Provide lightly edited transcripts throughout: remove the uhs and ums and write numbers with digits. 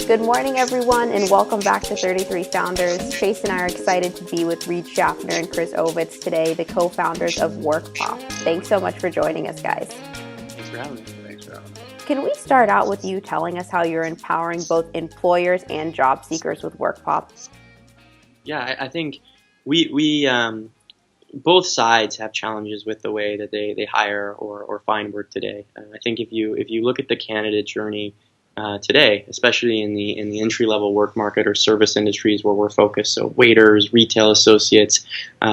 Good morning, everyone, and welcome back to 33 Founders. Chase and I are excited to be with Reed Shaffner and Chris Ovitz today, the co-founders of Workpop. Thanks so much for joining us, guys. Thanks for having me. Can we start out with you telling us how you're empowering both employers and job seekers with Workpop? Yeah, I think we both sides have challenges with the way that they hire or find work today. I think if you look at the candidate journey today, especially in the entry level work market or service industries where we're focused, so waiters, retail associates,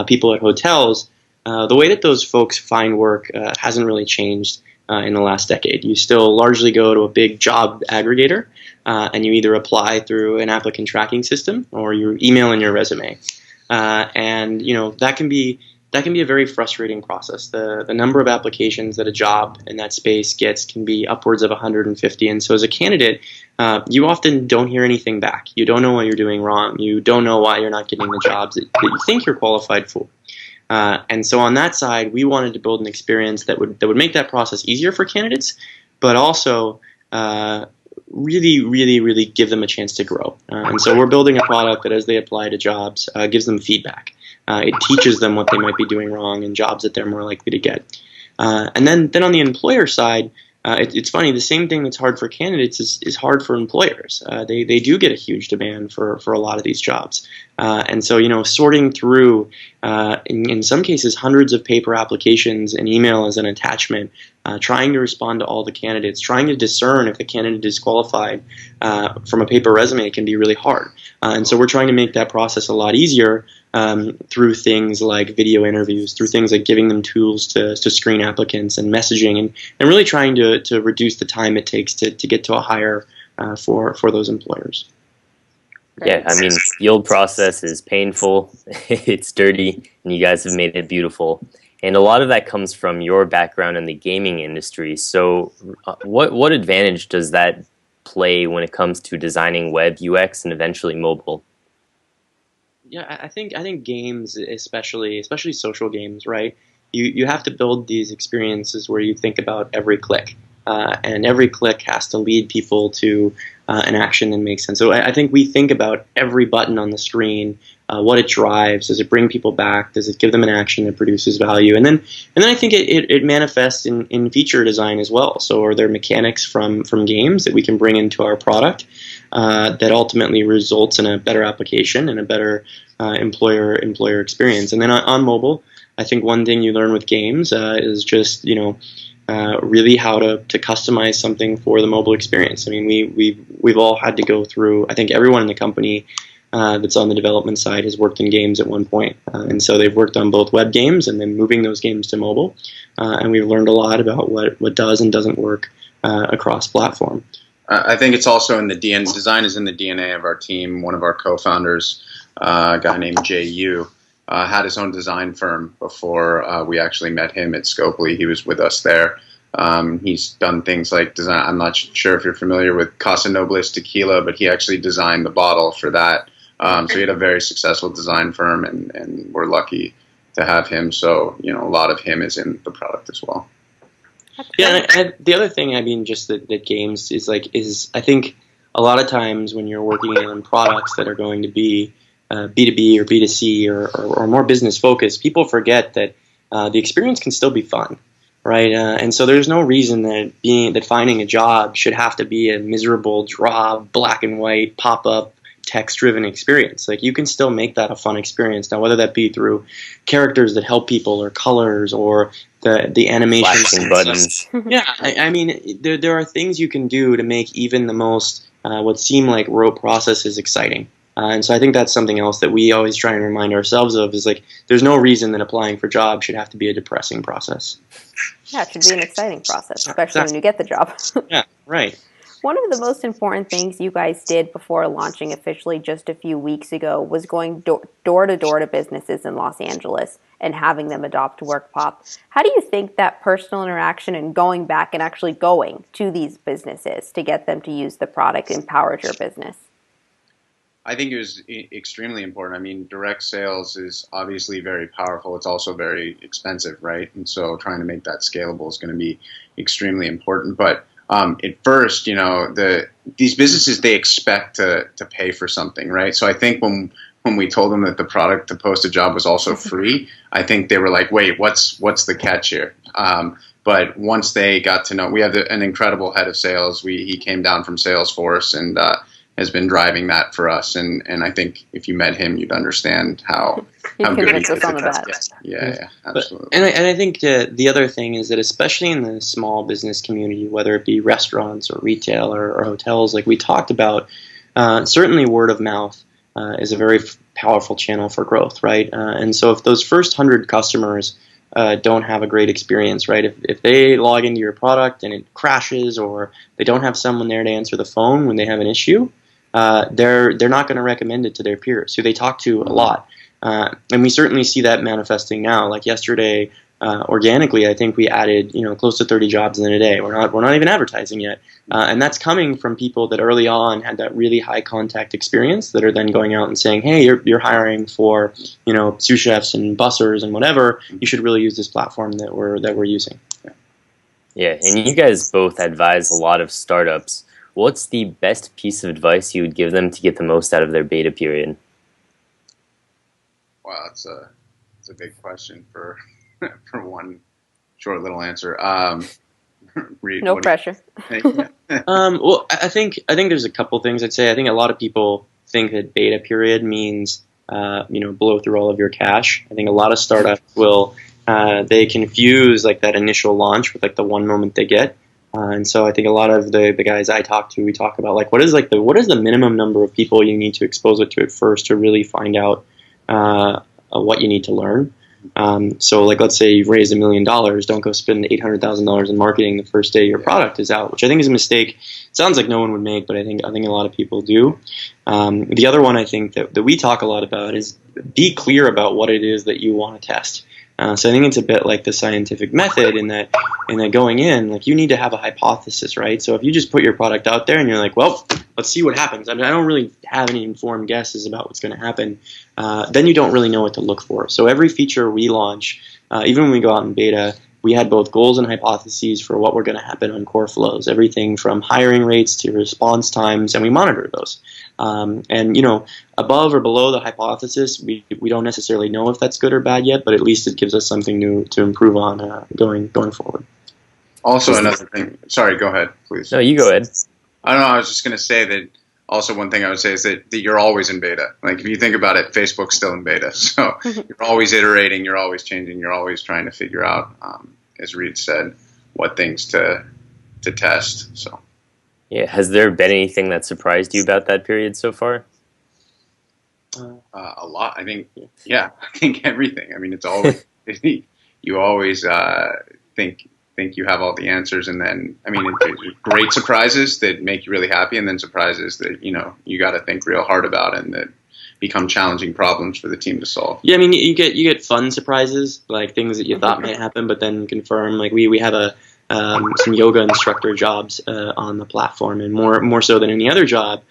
people at hotels, the way that those folks find work hasn't really changed in the last decade. You still largely go to a big job aggregator and you either apply through an applicant tracking system or you email in your resume. And that can be a very frustrating process. The number of applications that a job in that space gets can be upwards of 150. And so as a candidate, you often don't hear anything back. You don't know what you're doing wrong. You don't know why you're not getting the jobs that you think you're qualified for. And so on that side, we wanted to build an experience that would make that process easier for candidates, but also really give them a chance to grow. And so we're building a product that as they apply to jobs, gives them feedback. It teaches them what they might be doing wrong in jobs that they're more likely to get. And then on the employer side, it's funny, the same thing that's hard for candidates is hard for employers. They do get a huge demand for a lot of these jobs. And so, sorting through, in some cases, hundreds of paper applications and email as an attachment, trying to respond to all the candidates, trying to discern if the candidate is qualified from a paper resume can be really hard. And so we're trying to make that process a lot easier through things like video interviews, through things like giving them tools to screen applicants and messaging, and really trying to reduce the time it takes to get to a hire for those employers. Yeah, I mean, the old process is painful, it's dirty, and you guys have made it beautiful. And a lot of that comes from your background in the gaming industry. So what advantage does that play when it comes to designing web, UX, and eventually mobile? Yeah, I think games, especially social games, right? You have to build these experiences where you think about every click, and every click has to lead people to an action that makes sense. So I think we think about every button on the screen, what it drives. Does it bring people back? Does it give them an action that produces value? And then I think it manifests in feature design as well. So are there mechanics from games that we can bring into our product that ultimately results in a better application and a better employer experience? And then on mobile, I think one thing you learn with games is just really how to customize something for the mobile experience. I mean, we've all had to go through. I think everyone in the company that's on the development side has worked in games at one point, and so they've worked on both web games and then moving those games to mobile. And we've learned a lot about what does and doesn't work across platform. I think it's also in the DNA. Design is in the DNA of our team. One of our co-founders, a guy named J.U., had his own design firm before we actually met him at Scopely. He was with us there. He's done things like design. I'm not sure if you're familiar with Casa Nobles tequila, but he actually designed the bottle for that. So he had a very successful design firm, and we're lucky to have him. So a lot of him is in the product as well. Yeah, and the other thing, I mean, just that games is I think a lot of times when you're working on products that are going to be B2B or B2C or more business focused, people forget that the experience can still be fun, right? And so there's no reason that finding a job should have to be a miserable, draw, black and white, pop-up, text-driven experience. Like, you can still make that a fun experience. Now, whether that be through characters that help people or colors or the animation. Flashing buttons. Yeah, I mean, there are things you can do to make even the most what seem like rote processes exciting. And so I think that's something else that we always try and remind ourselves of is there's no reason that applying for jobs should have to be a depressing process. Yeah, it should be an exciting process, especially when you get the job. Yeah, right. One of the most important things you guys did before launching officially just a few weeks ago was going door to door to businesses in Los Angeles and having them adopt Workpop. How do you think that personal interaction and going back and actually going to these businesses to get them to use the product empowered your business? I think it was extremely important. I mean, direct sales is obviously very powerful. It's also very expensive, right? And so trying to make that scalable is going to be extremely important. But at first, these businesses, they expect to pay for something, right? So I think when we told them that the product to post a job was also free, I think they were like, wait, what's the catch here? But once they got to know, we have an incredible head of sales. He came down from Salesforce and has been driving that for us. And I think if you met him, you'd understand how good he is. Yeah, absolutely. And I think the other thing is that especially in the small business community, whether it be restaurants or retail or hotels, like we talked about, certainly word of mouth is a very powerful channel for growth, right? And so if those first 100 customers don't have a great experience, right? If they log into your product and it crashes, or they don't have someone there to answer the phone when they have an issue, they're not going to recommend it to their peers who they talk to a lot. And we certainly see that manifesting now. Like yesterday, organically, I think we added close to 30 jobs in a day. We're not even advertising yet, and that's coming from people that early on had that really high contact experience that are then going out and saying, hey, you're hiring for sous chefs and bussers and whatever. You should really use this platform that we're using. Yeah, and you guys both advise a lot of startups. What's the best piece of advice you would give them to get the most out of their beta period? Wow, that's a big question for one short little answer. Reed, no pressure. Well, I think there's a couple things I'd say. I think a lot of people think that beta period means blow through all of your cash. I think a lot of startups will they confuse like that initial launch with like the one moment they get. And so I think a lot of the guys I talk to, we talk about like what is the minimum number of people you need to expose it to at first to really find out what you need to learn. So like let's say you've raised $1 million, don't go spend $800,000 in marketing the first day your product is out, which I think is a mistake. It sounds like no one would make, but I think a lot of people do. The other one I think that we talk a lot about is be clear about what it is that you want to test. So I think it's a bit like the scientific method in that going in, like you need to have a hypothesis, right? So if you just put your product out there and you're like, well, let's see what happens. I mean, I don't really have any informed guesses about what's going to happen. Then you don't really know what to look for. So every feature we launch, even when we go out in beta, we had both goals and hypotheses for what were going to happen on core flows, everything from hiring rates to response times, and we monitor those. And above or below the hypothesis, we don't necessarily know if that's good or bad yet, but at least it gives us something new to improve on going forward. Also, another thing. Sorry, go ahead, please. No, you go ahead. I don't know. I was just going to say that. Also, one thing I would say is that you're always in beta. Like if you think about it, Facebook's still in beta, so you're always iterating, you're always changing, you're always trying to figure out, as Reed said, what things to test. So. Yeah, has there been anything that surprised you about that period so far? A lot. I think everything. I mean, it's always you always think you have all the answers, and then great surprises that make you really happy, and then surprises that you got to think real hard about and that become challenging problems for the team to solve. Yeah, I mean you get fun surprises, like things that you thought might happen but then confirm. Like we have some yoga instructor jobs on the platform, and more so than any other job,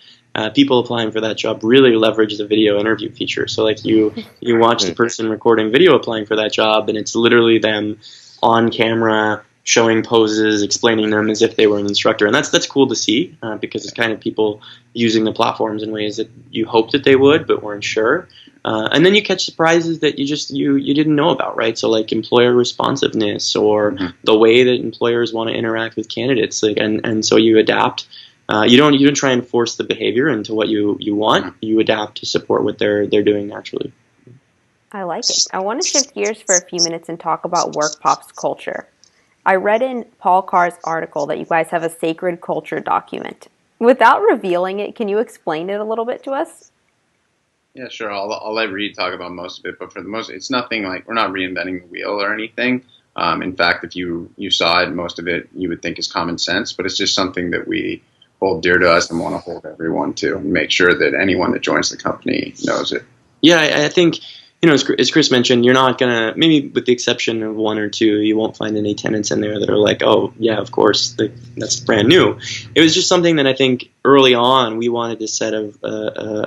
people applying for that job really leverage the video interview feature. So like you watch the person recording video applying for that job, and it's literally them on camera showing poses, explaining them as if they were an instructor, and that's cool to see because it's kind of people using the platforms in ways that you hoped that they would but weren't sure. And then you catch surprises that you didn't know about, right? So like employer responsiveness or the way that employers want to interact with candidates, like, and so you adapt. You don't try and force the behavior into what you want. You adapt to support what they're doing naturally. I like it. I want to shift gears for a few minutes and talk about Workpop's culture. I read in Paul Carr's article that you guys have a sacred culture document. Without revealing it, can you explain it a little bit to us? Yeah, sure. I'll let Reed talk about most of it, but for the most, it's nothing like we're not reinventing the wheel or anything. In fact, if you saw it, most of it you would think is common sense, but it's just something that we hold dear to us and want to hold everyone to, and make sure that anyone that joins the company knows it. Yeah, I think, as Chris mentioned, you're not going to, maybe with the exception of one or two, you won't find any tenants in there that are like, oh, yeah, of course, that's brand new. It was just something that I think early on we wanted to set of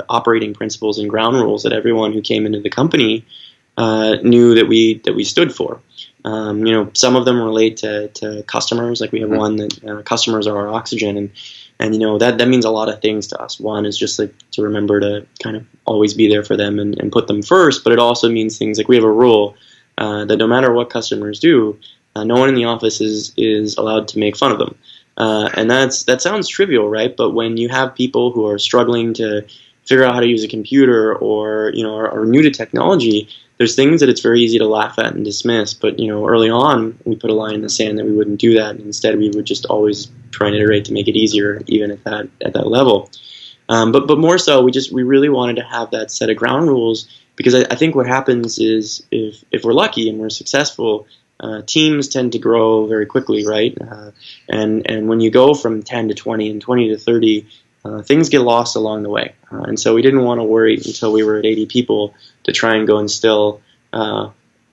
operating principles and ground rules that everyone who came into the company knew that we stood for. Some of them relate to customers. Like we have one that customers are our oxygen, and that means a lot of things to us. One is just like to remember to kind of always be there for them and put them first. But it also means things like we have a rule that no matter what customers do, no one in the office is allowed to make fun of them. And that sounds trivial, right? But when you have people who are struggling to figure out how to use a computer or are new to technology, there's things that it's very easy to laugh at and dismiss. But early on, we put a line in the sand that we wouldn't do that. And instead, we would just always try and iterate to make it easier, even at that level. But more so, we really wanted to have that set of ground rules, because I think what happens is if we're lucky and we're successful, teams tend to grow very quickly, right? And when you go from 10 to 20 and 20 to 30, things get lost along the way. And so we didn't want to wait until we were at 80 people to try and go instill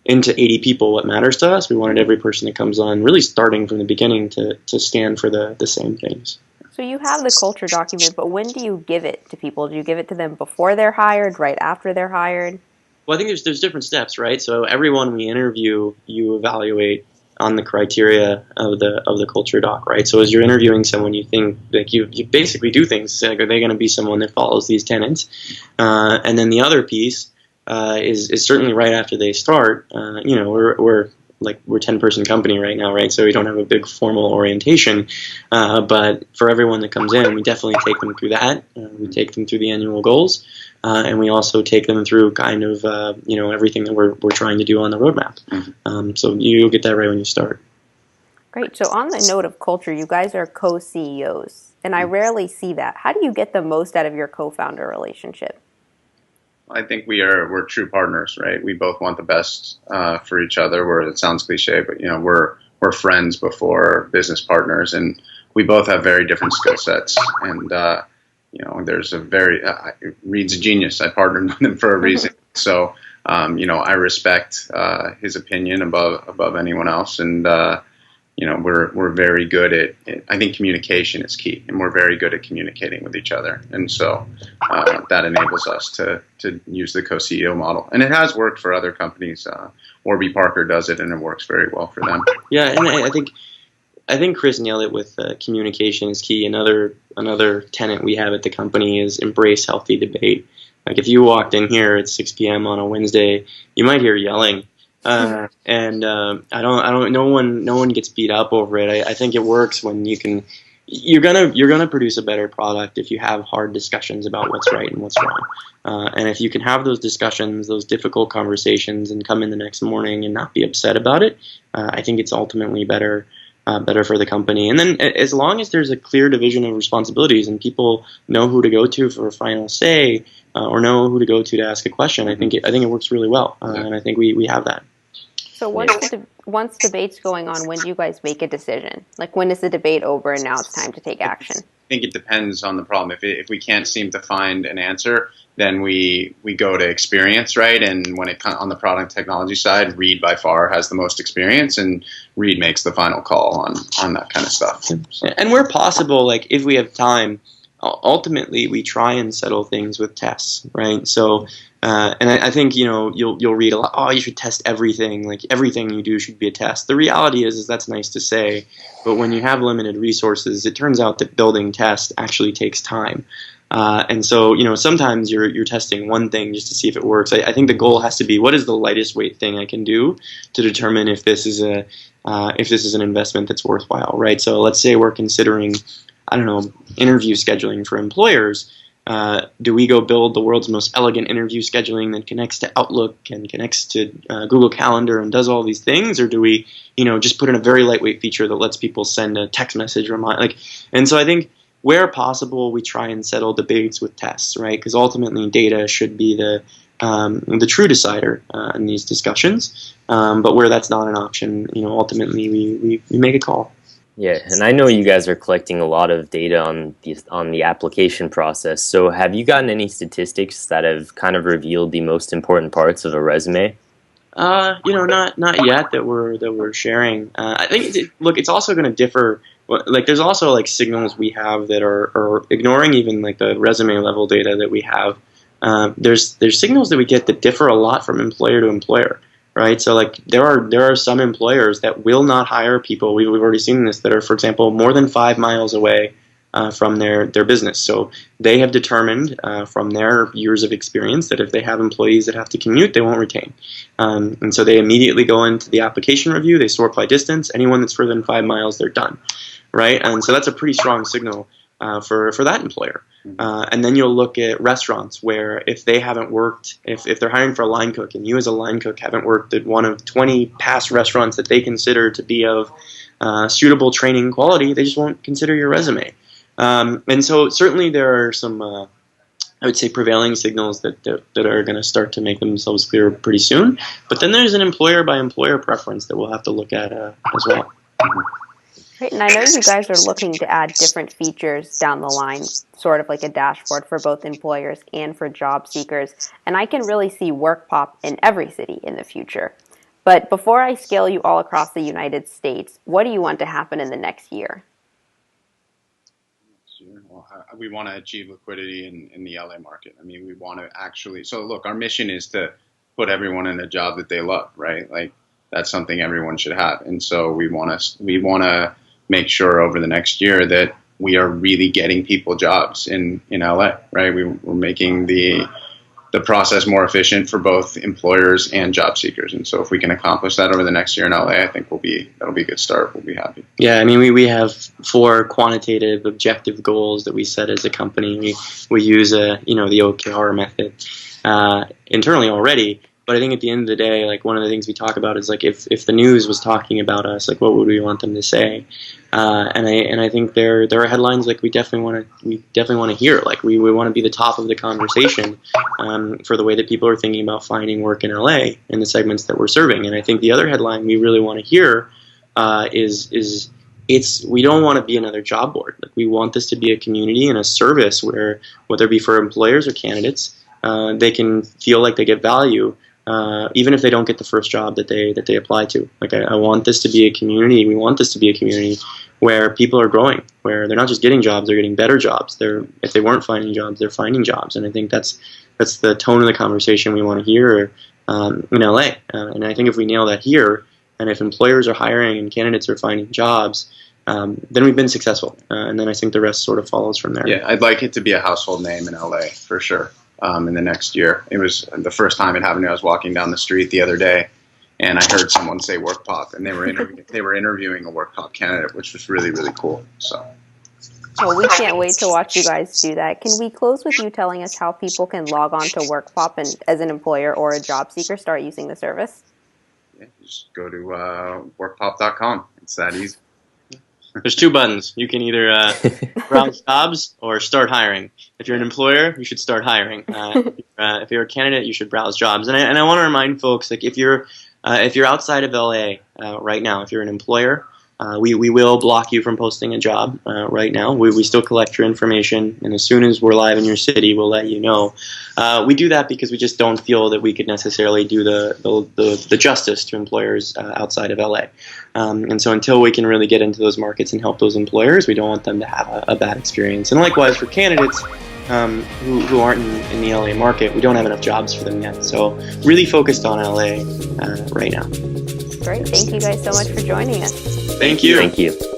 into 80 people what matters to us. We wanted every person that comes on, really starting from the beginning, to stand for the same things. So you have the culture document, but when do you give it to people? Do you give it to them before they're hired, right after they're hired? Well, I think there's different steps, right? So everyone we interview, you evaluate on the criteria of the culture doc, right? So as you're interviewing someone, you think like you basically do things like, are they going to be someone that follows these tenets? And then the other piece is certainly right after they start. We're 10-person company right now, right? So we don't have a big formal orientation, but for everyone that comes in, we definitely take them through that. We take them through the annual goals. And we also take them through kind of, everything that we're trying to do on the roadmap. So you'll get that right when you start. Great. So on the note of culture, you guys are co-CEOs, and I rarely see that. How do you get the most out of your co-founder relationship? I think we're true partners, right? We both want the best for each other. It sounds cliche, but we're friends before business partners, and we both have very different skill sets. And there's Reed's a genius. I partnered with him for a reason. So, I respect his opinion above anyone else. And, we're very good at I think communication is key, and we're very good at communicating with each other. And so that enables us to use the co-CEO model. And it has worked for other companies. Warby Parker does it, and it works very well for them. Yeah, and I think Chris nailed it with communication is key. Another tenet we have at the company is embrace healthy debate. Like if you walked in here at 6 p.m. on a Wednesday, you might hear yelling, and no one gets beat up over it. I think it works when you're gonna produce a better product if you have hard discussions about what's right and what's wrong. And if you can have those discussions, those difficult conversations, and come in the next morning and not be upset about it, I think it's ultimately better for the company. And then as long as there's a clear division of responsibilities and people know who to go to for a final say, or know who to go to ask a question, I think it works really well. And I think we have that. So once debate's going on, when do you guys make a decision? Like when is the debate over and now it's time to take action? I think it depends on the problem. If we can't seem to find an answer, then we go to experience, right? And when it comes on the product technology side, Reed by far has the most experience, and Reed makes the final call on that kind of stuff. So. And where possible, like if we have time, ultimately we try and settle things with tests, right? So, and I think you'll read a lot. Oh, you should test everything. Like everything you do should be a test. The reality is that's nice to say, but when you have limited resources, it turns out that building tests actually takes time. And so, sometimes you're testing one thing just to see if it works. I think the goal has to be, what is the lightest weight thing I can do to determine if this is an investment that's worthwhile, right? So let's say we're considering, interview scheduling for employers. Do we go build the world's most elegant interview scheduling that connects to Outlook and connects to Google Calendar and does all these things, or do we, just put in a very lightweight feature that lets people send a text message and so I think, where possible, we try and settle debates with tests, right? Because ultimately, data should be the true decider in these discussions. But where that's not an option, ultimately we make a call. Yeah, and I know you guys are collecting a lot of data on the application process. So, have you gotten any statistics that have kind of revealed the most important parts of a resume? Not yet that we're sharing. I think it's also going to differ. Like there's also like signals we have that are ignoring even like the resume level data that we have. There's signals that we get that differ a lot from employer to employer. right? So like there are some employers that will not hire people. We've already seen this, that are, for example, more than 5 miles away from their business. So they have determined from their years of experience that if they have employees that have to commute, they won't retain. And so they immediately go into the application review. They sort by distance. Anyone that's further than 5 miles, they're done, right? And so that's a pretty strong signal for that employer. And then you'll look at restaurants where if they haven't worked, if they're hiring for a line cook and you as a line cook haven't worked at one of 20 past restaurants that they consider to be of suitable training quality, they just won't consider your resume. And so certainly there are some, I would say, prevailing signals that are going to start to make themselves clear pretty soon. But then there's an employer-by-employer preference that we'll have to look at as well. Great, and I know you guys are looking to add different features down the line, sort of like a dashboard for both employers and for job seekers. And I can really see Workpop in every city in the future. But before I scale you all across the United States, what do you want to happen in the next year? Well, we want to achieve liquidity in the LA market. I mean, we want to actually. So look, our mission is to put everyone in a job that they love, right? Like that's something everyone should have. And so we want to make sure over the next year that we are really getting people jobs in LA, right? We're making the process more efficient for both employers and job seekers. And so if we can accomplish that over the next year in LA, I think that'll be a good start. We'll be happy. Yeah, I mean, we have 4 quantitative objective goals that we set as a company. We use the OKR method internally already. But I think at the end of the day, like one of the things we talk about is like if the news was talking about us, like what would we want them to say? And I think there are headlines like we definitely want to hear. Like we want to be the top of the conversation for the way that people are thinking about finding work in LA in the segments that we're serving. And I think the other headline we really want to hear is we don't want to be another job board. Like we want this to be a community and a service where whether it be for employers or candidates, they can feel like they get value. Even if they don't get the first job that they apply to. Like I want this to be a community. We want this to be a community where people are growing, where they're not just getting jobs, they're getting better jobs. If they weren't finding jobs, they're finding jobs. And I think that's the tone of the conversation we want to hear in LA. And I think if we nail that here, and if employers are hiring and candidates are finding jobs, then we've been successful. And then I think the rest sort of follows from there. Yeah, I'd like it to be a household name in LA for sure. In the next year. It was the first time it happened. I was walking down the street the other day, and I heard someone say Workpop, and they were interviewing a Workpop candidate, which was really, really cool. So, well, we can't wait to watch you guys do that. Can we close with you telling us how people can log on to Workpop and, as an employer or a job seeker, start using the service? Yeah, just go to workpop.com. It's that easy. There's 2 buttons. You can either browse jobs or start hiring. If you're an employer, you should start hiring. If you're a candidate, you should browse jobs. And I want to remind folks, like if you're outside of LA right now, if you're an employer, we will block you from posting a job right now. We still collect your information, and as soon as we're live in your city, we'll let you know. We do that because we just don't feel that we could necessarily do the justice to employers outside of LA. And so until we can really get into those markets and help those employers, we don't want them to have a bad experience. And likewise for candidates who aren't in the LA market, we don't have enough jobs for them yet. So really focused on LA right now. Great. Thank you guys so much for joining us. Thank you. Thank you.